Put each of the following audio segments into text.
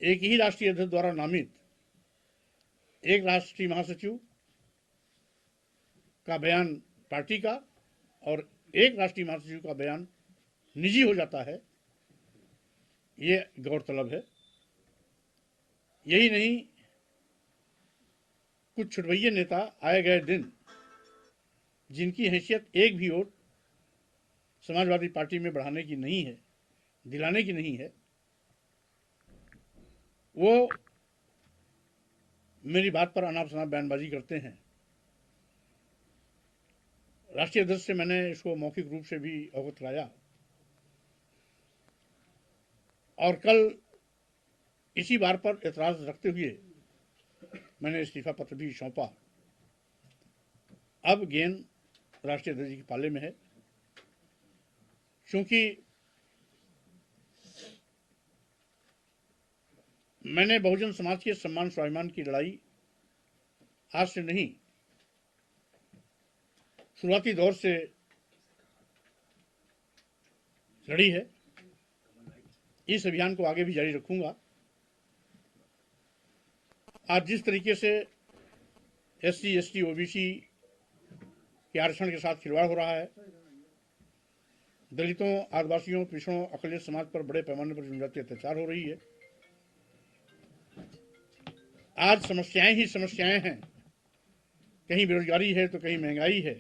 एक ही राष्ट्रीय अध्यक्ष द्वारा नामित एक राष्ट्रीय महासचिव का बयान पार्टी का और एक राष्ट्रीय महासचिव का बयान निजी हो जाता है, ये गौरतलब है। यही नहीं, कुछ छुटभइये नेता आए गए दिन जिनकी हैसियत एक भी वोट समाजवादी पार्टी में बढ़ाने की नहीं है, दिलाने की नहीं है, वो मेरी बात पर अनाप शनाप बयानबाजी करते हैं। राष्ट्रीय अध्यक्ष से मैंने इसको मौखिक रूप से भी अवगत कराया और कल इसी बार पर एतराज रखते हुए मैंने इस्तीफा पत्र भी सौंपा। अब गेंद राष्ट्रीय अध्यक्ष के पाले में है, क्योंकि मैंने बहुजन समाज के सम्मान स्वाभिमान की लड़ाई आज से नहीं, शुरुआती दौर से लड़ी है। इस अभियान को आगे भी जारी रखूंगा। आज जिस तरीके से एससी, एसटी, ओबीसी के आरक्षण के साथ खिलवाड़ हो रहा है, दलितों, आदिवासियों, पिछड़ों, अकलियत समाज पर बड़े पैमाने पर जनजातीय अत्याचार हो रही है। आज समस्याएं ही समस्याएं हैं, कहीं बेरोजगारी है तो कहीं महंगाई है,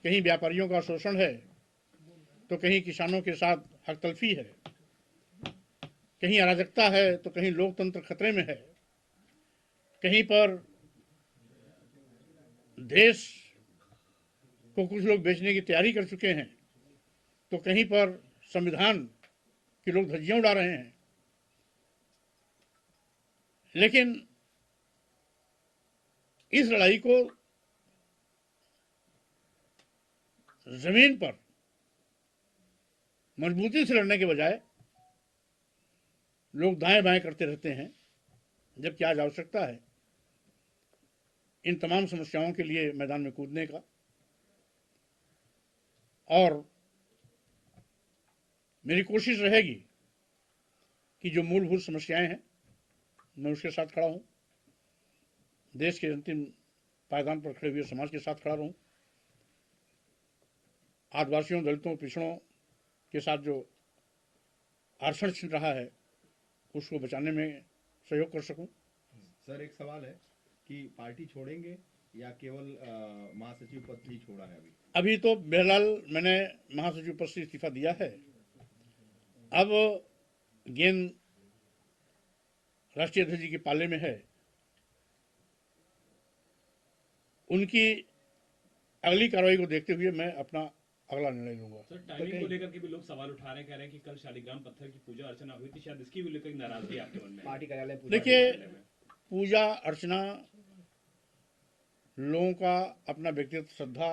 कहीं व्यापारियों का शोषण है तो कहीं किसानों के साथ हकतलफी है, कहीं अराजकता है तो कहीं लोकतंत्र खतरे में है, कहीं पर देश को कुछ लोग बेचने की तैयारी कर चुके हैं तो कहीं पर संविधान के लोग धज्जियां उड़ा रहे हैं। लेकिन इस लड़ाई को जमीन पर मजबूती से लड़ने के बजाय लोग दाएं बाएं करते रहते हैं, जबकि आज आवश्यकता है इन तमाम समस्याओं के लिए मैदान में कूदने का। और मेरी कोशिश रहेगी कि जो मूलभूत समस्याएं हैं मैं उसके साथ खड़ा हूं, देश के अंतिम पायदान पर खड़े हुए समाज के साथ खड़ा रहूं, आदिवासियों, दलितों, पिछड़ों के साथ जो आरक्षण छिन रहा है उसको बचाने में सहयोग कर सकूं। सर, एक सवाल है कि पार्टी छोड़ेंगे या केवल महासचिव पद ही छोड़ा है? अभी तो बहरहाल मैंने महासचिव पद से इस्तीफा दिया है। अब गेंद राष्ट्रीय अध्यक्ष जी के पाले में है। उनकी अगली कार्रवाई को देखते हुए मैं अपना अगला निर्णय लूंगा। सर, टाइमिंग को लेकर के भी लोग सवाल उठा रहे हैं, कह रहे हैं कि कल शालिग्राम पत्थर की पूजा अर्चना हुई थी, शायद इसकी भी लेकर नाराजगी आपके मन में? पार्टी कार्यालय देखिए, पूजा अर्चना लोगों का अपना व्यक्तिगत श्रद्धा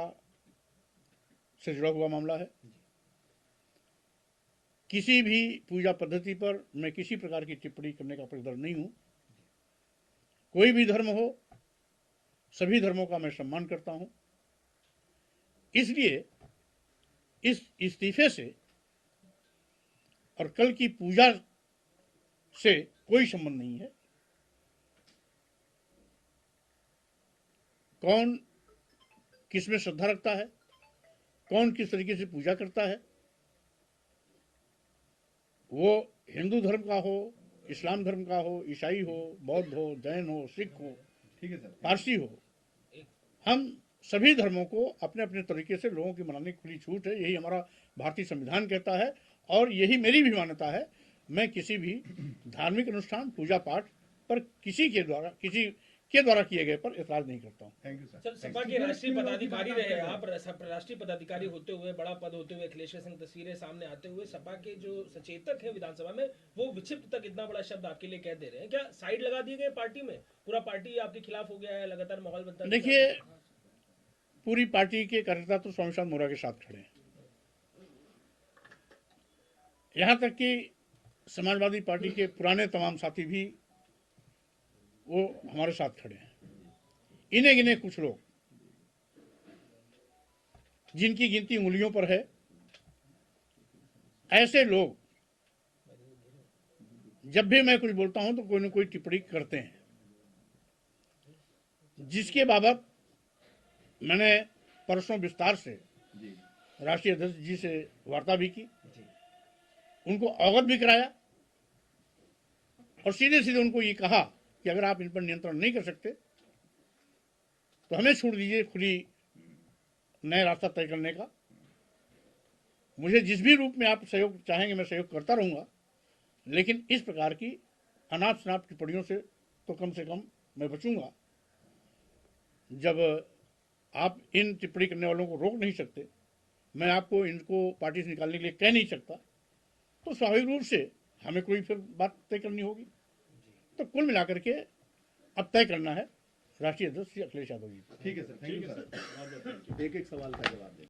से जुड़ा हुआ मामला है। किसी भी पूजा पद्धति पर मैं किसी प्रकार की टिप्पणी करने का पक्षधर नहीं हूं। कोई भी धर्म हो, सभी धर्मों का मैं सम्मान करता हूं। इसलिए इस इस्तीफे से और कल की पूजा से कोई संबंध नहीं है। कौन किसमें श्रद्धा रखता है, कौन किस तरीके से पूजा करता है, वो हिंदू धर्म का हो, इस्लाम धर्म का हो, ईसाई हो, बौद्ध हो, जैन हो, सिख हो, ठीक है सर, पारसी हो, हम सभी धर्मों को अपने अपने तरीके से लोगों की मनाने की खुली छूट है। यही हमारा भारतीय संविधान कहता है और यही मेरी भी मान्यता है। मैं किसी भी धार्मिक अनुष्ठान, पूजा पाठ पर किसी के द्वारा किए गए पर एतराज नहीं करता हूँ। Thank you sir. Sir, Sapa के राष्ट्रीय पदाधिकारी रहे आप, राष्ट्रीय पदाधिकारी होते हुए, बड़ा पद होते हुए, अखिलेश सिंह तस्वीरें सामने आते हुए सपा के जो सचेतक हैं विधानसभा में, वो विक्षिप्त तक इतना बड़ा शब्द आपके लिए कह दे रहे हैं। क्या साइड लगा दिए गए पार्टी में? पूरा पार्टी आपके खिलाफ हो गया है, लगातार माहौल बनता है? देखिए, पूरी पार्टी के कार्यकर्ता तो स्वामी प्रसाद मौर्य के साथ खड़े हैं। यहां तक कि समाजवादी पार्टी के पुराने तमाम साथी भी वो हमारे साथ खड़े हैं। इन्हें गिने कुछ लोग जिनकी गिनती उंगलियों पर है, ऐसे लोग जब भी मैं कुछ बोलता हूं तो कोई ना कोई टिप्पणी करते हैं, जिसके बाबत मैंने परसों विस्तार से जी राष्ट्रीय अध्यक्ष जी से वार्ता भी की, उनको अवगत भी कराया और सीधे सीधे उनको ये कहा कि अगर आप इन पर नियंत्रण नहीं कर सकते तो हमें छोड़ दीजिए खुली नया रास्ता तय करने का। मुझे जिस भी रूप में आप सहयोग चाहेंगे मैं सहयोग करता रहूंगा, लेकिन इस प्रकार की अनाप शनाप टिप्पणियों से तो कम से कम मैं बचूंगा। जब आप इन टिप्पणी करने वालों को रोक नहीं सकते, मैं आपको इनको पार्टी से निकालने के लिए कह नहीं सकता, तो स्वाभाविक रूप से हमें कोई फिर बात तय करनी होगी। तो कुल मिलाकर के अब तय करना है राष्ट्रीय अध्यक्ष श्री अखिलेश यादव जी को। ठीक है सर, थैंक यू सर। एक एक सवाल का जवाब दें।